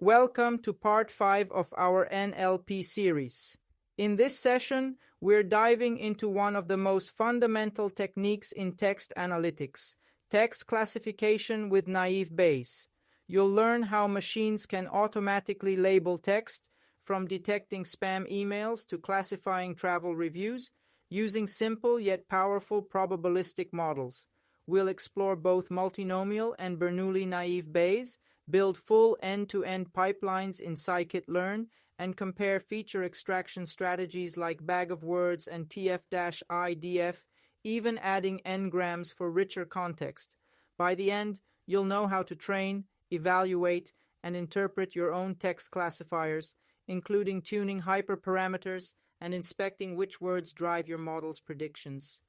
Welcome to Part 5 of our NLP series. In this session, we're diving into one of the most fundamental techniques in text analytics, text classification with Naive Bayes. You'll learn how machines can automatically label text, from detecting spam emails to classifying travel reviews, using simple yet powerful probabilistic models. We'll explore both Multinomial and Bernoulli Naive Bayes, build full end-to-end pipelines in scikit-learn, and compare feature extraction strategies like Bag-of-Words and TF-IDF, even adding n-grams for richer context. By the end, you'll know how to train, evaluate, and interpret your own text classifiers, including tuning hyperparameters and inspecting which words drive your model's predictions.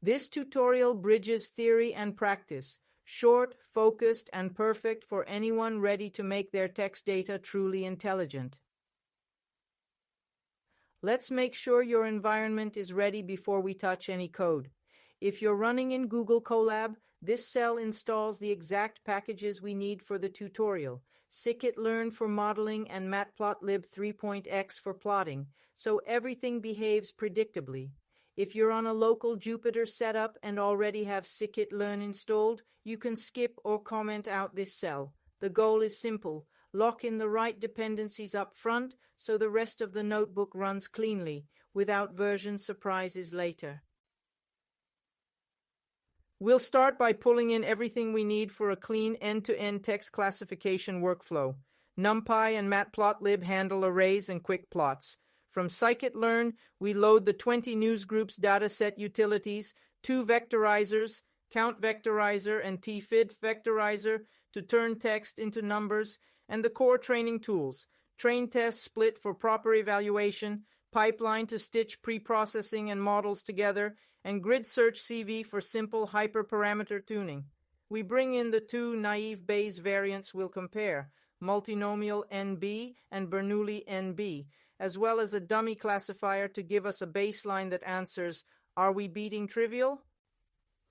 This tutorial bridges theory and practice, short, focused, and perfect for anyone ready to make their text data truly intelligent. Let's make sure your environment is ready before we touch any code. If you're running in Google Colab, this cell installs the exact packages we need for the tutorial: scikit-learn for modeling and matplotlib 3.x for plotting, so everything behaves predictably. If you're on a local Jupyter setup and already have scikit-learn installed, you can skip or comment out this cell. The goal is simple: lock in the right dependencies up front so the rest of the notebook runs cleanly, without version surprises later. We'll start by pulling in everything we need for a clean end-to-end text classification workflow. NumPy and Matplotlib handle arrays and quick plots. From scikit-learn, we load the 20 Newsgroups dataset utilities, 2 vectorizers, Count Vectorizer and TF-IDF Vectorizer to turn text into numbers, and the core training tools, Train Test Split for proper evaluation, Pipeline to stitch pre-processing and models together, and Grid Search CV for simple hyperparameter tuning. We bring in the 2 Naive Bayes variants we'll compare, MultinomialNB and BernoulliNB, as well as a dummy classifier to give us a baseline that answers, are we beating trivial?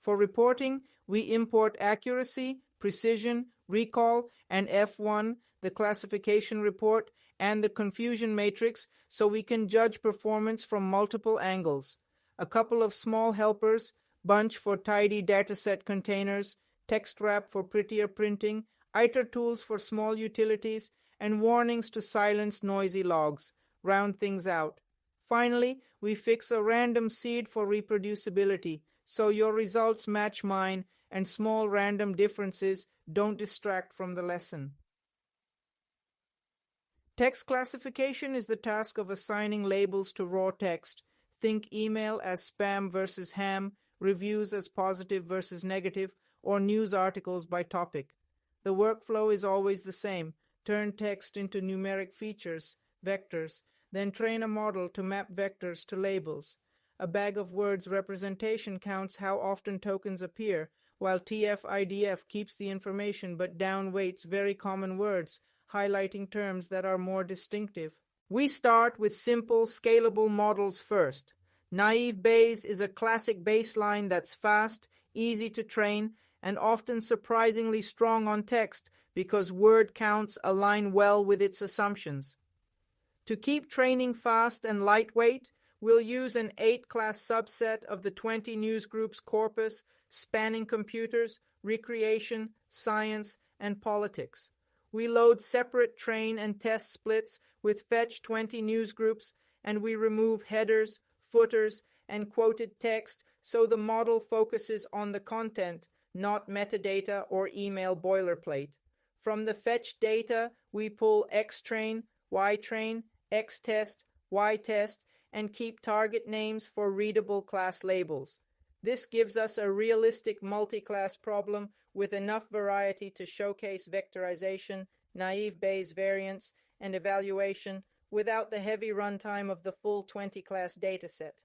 For reporting, we import accuracy, precision, recall, and F1, the classification report, and the confusion matrix so we can judge performance from multiple angles. A couple of small helpers, bunch for tidy dataset containers, text wrap for prettier printing, iter tools for small utilities, and warnings to silence noisy logs. Round things out. Finally, we fix a random seed for reproducibility, so your results match mine and small random differences don't distract from the lesson. Text classification is the task of assigning labels to raw text. Think email as spam versus ham, reviews as positive versus negative, or news articles by topic. The workflow is always the same. Turn text into numeric features, vectors, then train a model to map vectors to labels. A Bag-of-Words representation counts how often tokens appear, while TF-IDF keeps the information but downweights very common words, highlighting terms that are more distinctive. We start with simple, scalable models first. Naive Bayes is a classic baseline that's fast, easy to train, and often surprisingly strong on text because word counts align well with its assumptions. To keep training fast and lightweight, we'll use an 8-class subset of the 20 Newsgroups corpus spanning computers, recreation, science, and politics. We load separate train and test splits with fetch 20 Newsgroups, and we remove headers, footers, and quoted text so the model focuses on the content, not metadata or email boilerplate. From the fetch data, we pull xtrain, ytrain, xtest, ytest, and keep target names for readable class labels. This gives us a realistic multi-class problem with enough variety to showcase vectorization, naive Bayes variants, and evaluation without the heavy runtime of the full 20-class dataset.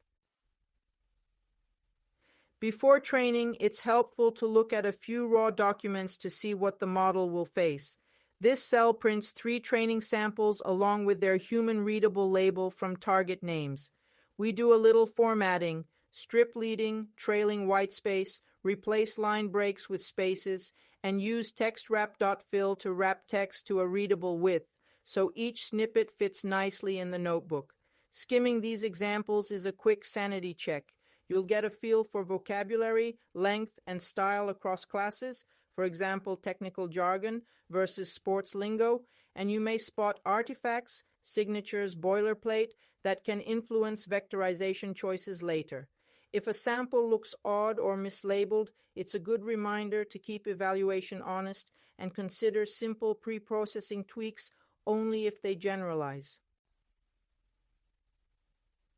Before training, it's helpful to look at a few raw documents to see what the model will face. This cell prints 3 training samples along with their human-readable label from target names. We do a little formatting, strip leading, trailing whitespace, replace line breaks with spaces, and use textwrap.fill to wrap text to a readable width, so each snippet fits nicely in the notebook. Skimming these examples is a quick sanity check. You'll get a feel for vocabulary, length, and style across classes, for example, technical jargon versus sports lingo, and you may spot artifacts, signatures, boilerplate that can influence vectorization choices later. If a sample looks odd or mislabeled, it's a good reminder to keep evaluation honest and consider simple pre-processing tweaks only if they generalize.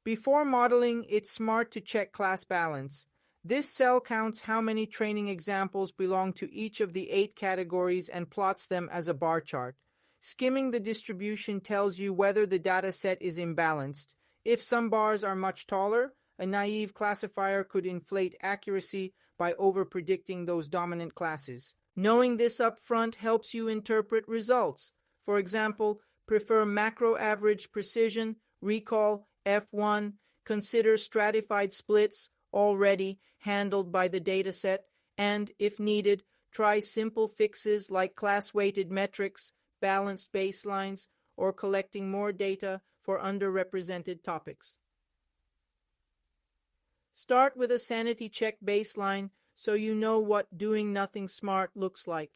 Before modeling, it's smart to check class balance. This cell counts how many training examples belong to each of the 8 categories and plots them as a bar chart. Skimming the distribution tells you whether the dataset is imbalanced. If some bars are much taller, a naive classifier could inflate accuracy by over-predicting those dominant classes. Knowing this up front helps you interpret results. For example, prefer macro average precision, recall, F1, consider stratified splits, already handled by the dataset, and, if needed, try simple fixes like class-weighted metrics, balanced baselines, or collecting more data for underrepresented topics. Start with a sanity check baseline so you know what doing nothing smart looks like.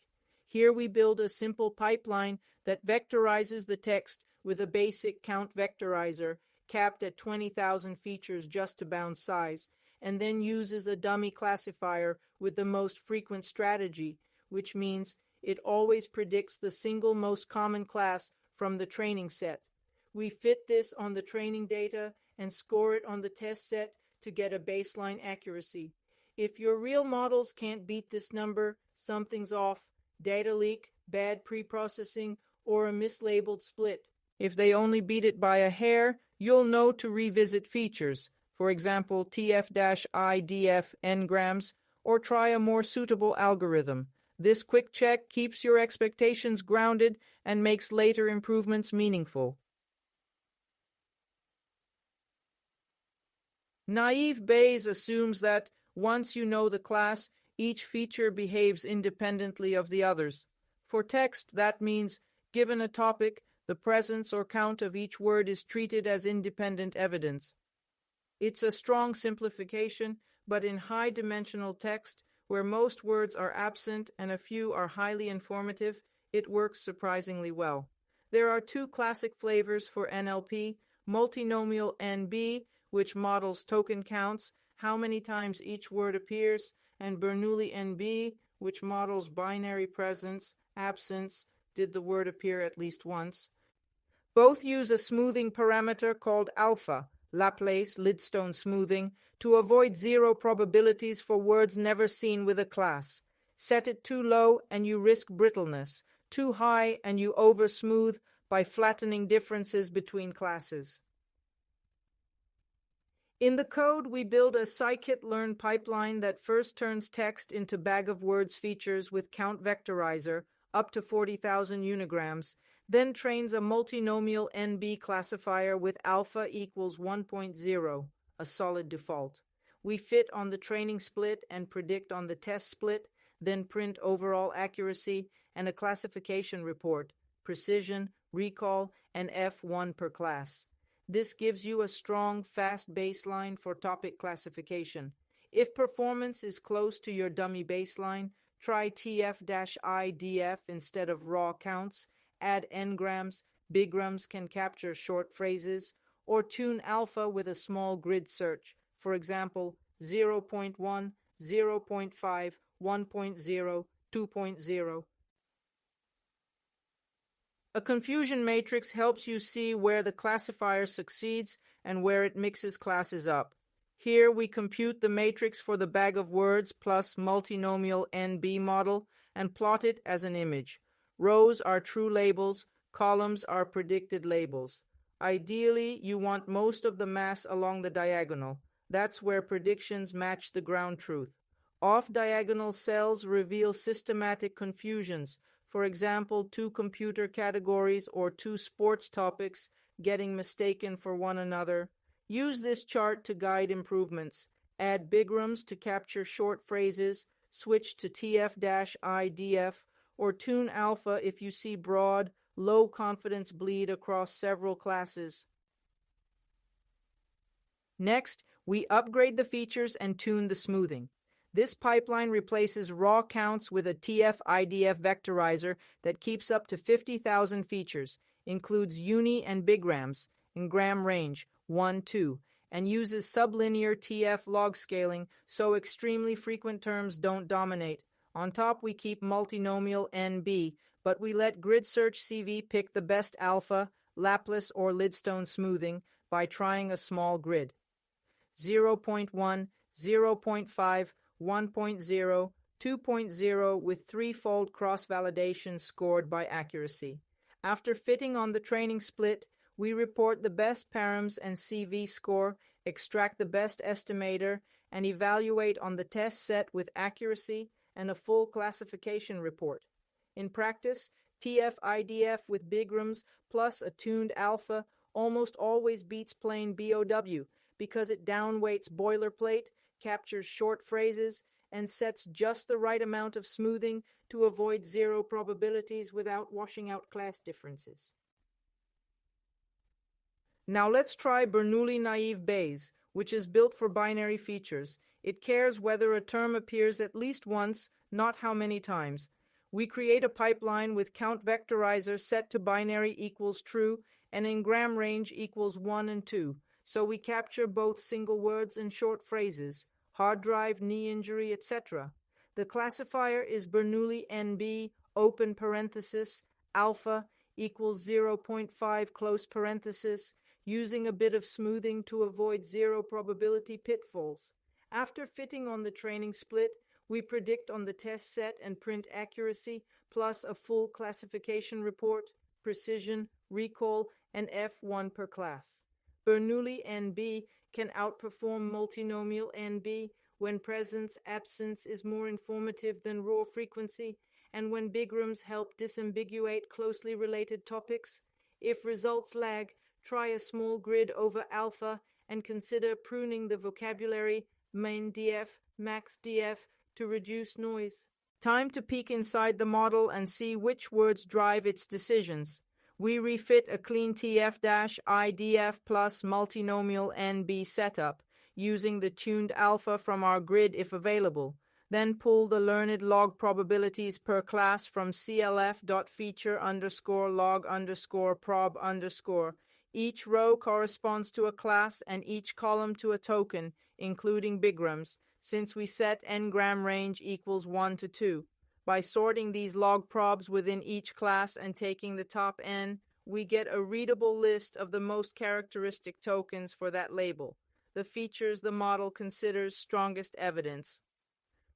Here we build a simple pipeline that vectorizes the text with a basic count vectorizer capped at 20,000 features just to bound size, and then uses a dummy classifier with the most frequent strategy, which means it always predicts the single most common class from the training set. We fit this on the training data and score it on the test set to get a baseline accuracy. If your real models can't beat this number, something's off: data leak, bad pre-processing, or a mislabeled split. If they only beat it by a hair, you'll know to revisit features, for example TF-IDF n-grams, or try a more suitable algorithm. This quick check keeps your expectations grounded and makes later improvements meaningful. Naive Bayes assumes that, once you know the class, each feature behaves independently of the others. For text, that means, given a topic, the presence or count of each word is treated as independent evidence. It's a strong simplification, but in high-dimensional text, where most words are absent and a few are highly informative, it works surprisingly well. There are 2 classic flavors for NLP: MultinomialNB, which models token counts, how many times each word appears, and BernoulliNB, which models binary presence, absence, did the word appear at least once. Both use a smoothing parameter called alpha, Laplace Lidstone smoothing, to avoid zero probabilities for words never seen with a class. Set it too low and you risk brittleness, too high and you over-smooth by flattening differences between classes. In the code, we build a scikit-learn pipeline that first turns text into bag-of-words features with count vectorizer, up to 40,000 unigrams, then trains a MultinomialNB classifier with alpha equals 1.0, a solid default. We fit on the training split and predict on the test split, then print overall accuracy and a classification report, precision, recall, and F1 per class. This gives you a strong, fast baseline for topic classification. If performance is close to your dummy baseline, try TF-IDF instead of raw counts, add n-grams, bigrams can capture short phrases, or tune alpha with a small grid search, for example 0.1, 0.5, 1.0, 2.0. A confusion matrix helps you see where the classifier succeeds and where it mixes classes up. Here we compute the matrix for the Bag-of-Words plus MultinomialNB model and plot it as an image. Rows are true labels, columns are predicted labels. Ideally, you want most of the mass along the diagonal. That's where predictions match the ground truth. Off-diagonal cells reveal systematic confusions, for example, 2 computer categories or 2 sports topics getting mistaken for one another. Use this chart to guide improvements. Add bigrams to capture short phrases, switch to TF-IDF, or tune alpha if you see broad, low confidence bleed across several classes. Next, we upgrade the features and tune the smoothing. This pipeline replaces raw counts with a TF-IDF vectorizer that keeps up to 50,000 features, includes uni and bigrams in gram range 1, 2, and uses sublinear TF log scaling so extremely frequent terms don't dominate. On top, we keep MultinomialNB, but we let Grid Search CV pick the best alpha, Laplace, or Lidstone smoothing by trying a small grid. 0.1, 0.5, 1.0, 2.0 with threefold cross-validation scored by accuracy. After fitting on the training split, we report the best params and CV score, extract the best estimator, and evaluate on the test set with accuracy and a full classification report. In practice, TF-IDF with bigrams plus a tuned alpha almost always beats plain BOW because it downweights boilerplate, captures short phrases, and sets just the right amount of smoothing to avoid zero probabilities without washing out class differences. Now let's try Bernoulli Naive Bayes, which is built for binary features. It cares whether a term appears at least once, not how many times. We create a pipeline with count vectorizer set to binary equals true and in gram range equals 1 and 2, so we capture both single words and short phrases, hard drive, knee injury, etc. The classifier is BernoulliNB, open parenthesis, alpha equals 0.5 close parenthesis, using a bit of smoothing to avoid zero probability pitfalls. After fitting on the training split, we predict on the test set and print accuracy plus a full classification report, precision, recall, and F1 per class. BernoulliNB can outperform MultinomialNB when presence-absence is more informative than raw frequency and when bigrams help disambiguate closely related topics. If results lag, try a small grid over alpha and consider pruning the vocabulary main DF, max DF to reduce noise. Time to peek inside the model and see which words drive its decisions. We refit a clean TF-IDF plus MultinomialNB setup using the tuned alpha from our grid if available. Then pull the learned log probabilities per class from clf.feature_log_prob_. Each row corresponds to a class and each column to a token, including bigrams, since we set n-gram range equals 1 to 2. By sorting these log probs within each class and taking the top n, we get a readable list of the most characteristic tokens for that label, the features the model considers strongest evidence.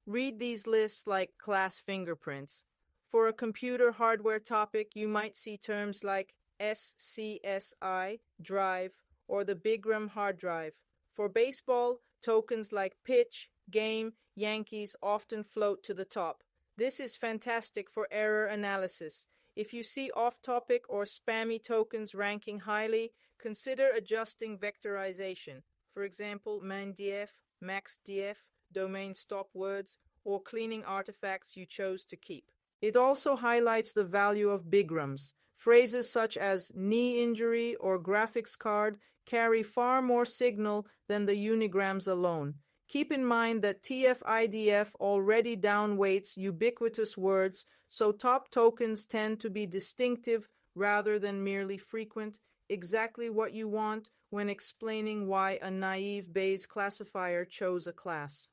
Read these lists like class fingerprints. For a computer hardware topic, you might see terms like SCSI, drive, or the bigram hard drive. For baseball, tokens like pitch, game, Yankees often float to the top. This is fantastic for error analysis. If you see off-topic or spammy tokens ranking highly, consider adjusting vectorization. For example, ManDF, MaxDF, domain stop words, or cleaning artifacts you chose to keep. It also highlights the value of bigrams. Phrases such as knee injury or graphics card carry far more signal than the unigrams alone. Keep in mind that TF-IDF already downweights ubiquitous words, so top tokens tend to be distinctive rather than merely frequent, exactly what you want when explaining why a naive Bayes classifier chose a class.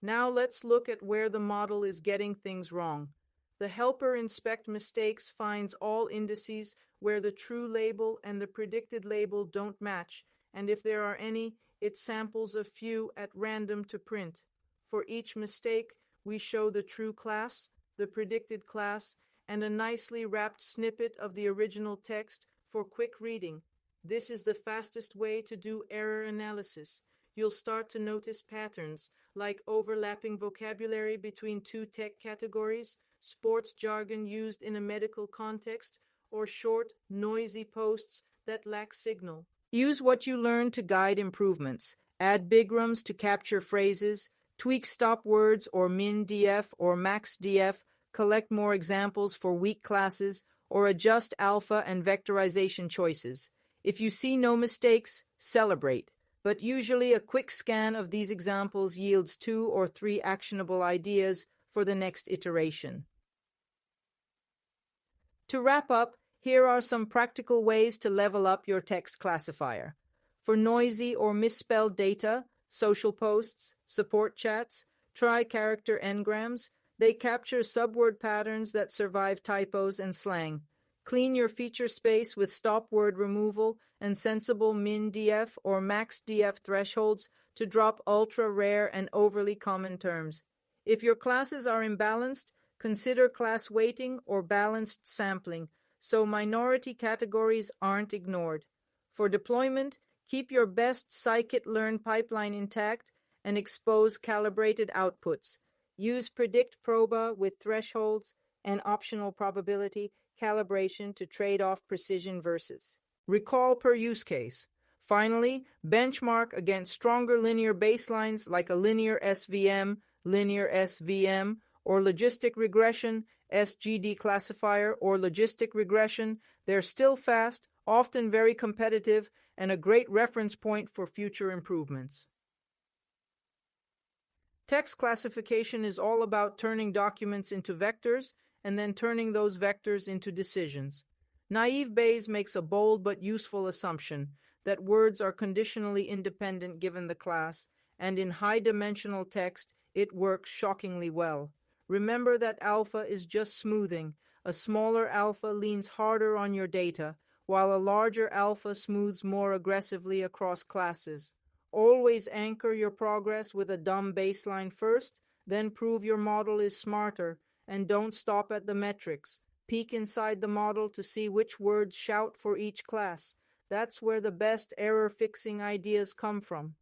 Now let's look at where the model is getting things wrong. The helper inspect mistakes finds all indices where the true label and the predicted label don't match, and if there are any, it samples a few at random to print. For each mistake, we show the true class, the predicted class, and a nicely wrapped snippet of the original text for quick reading. This is the fastest way to do error analysis. You'll start to notice patterns, like overlapping vocabulary between two tech categories, sports jargon used in a medical context, or short, noisy posts that lack signal. Use what you learn to guide improvements. Add bigrams to capture phrases, Tweak stop words or min-DF or max-DF, collect more examples for weak classes, or adjust alpha and vectorization choices. If you see no mistakes, celebrate. But usually a quick scan of these examples yields 2 or 3 actionable ideas for the next iteration. To wrap up, here are some practical ways to level up your text classifier. For noisy or misspelled data, social posts, support chats, try character n-grams. They capture subword patterns that survive typos and slang. Clean your feature space with stop word removal and sensible min-DF or max-DF thresholds to drop ultra-rare and overly common terms. If your classes are imbalanced, consider class weighting or balanced sampling, so minority categories aren't ignored. For deployment, keep your best scikit-learn pipeline intact and expose calibrated outputs. Use predict proba with thresholds and optional probability calibration to trade off precision versus recall per use case. Finally, benchmark against stronger linear baselines like a linear SVM, or logistic regression, SGD classifier, or logistic regression. They're still fast, often very competitive, and a great reference point for future improvements. Text classification is all about turning documents into vectors and then turning those vectors into decisions. Naive Bayes makes a bold but useful assumption that words are conditionally independent given the class, and in high-dimensional text, it works shockingly well. Remember that alpha is just smoothing. A smaller alpha leans harder on your data, while a larger alpha smooths more aggressively across classes. Always anchor your progress with a dumb baseline first, then prove your model is smarter, and don't stop at the metrics. Peek inside the model to see which words shout for each class. That's where the best error-fixing ideas come from.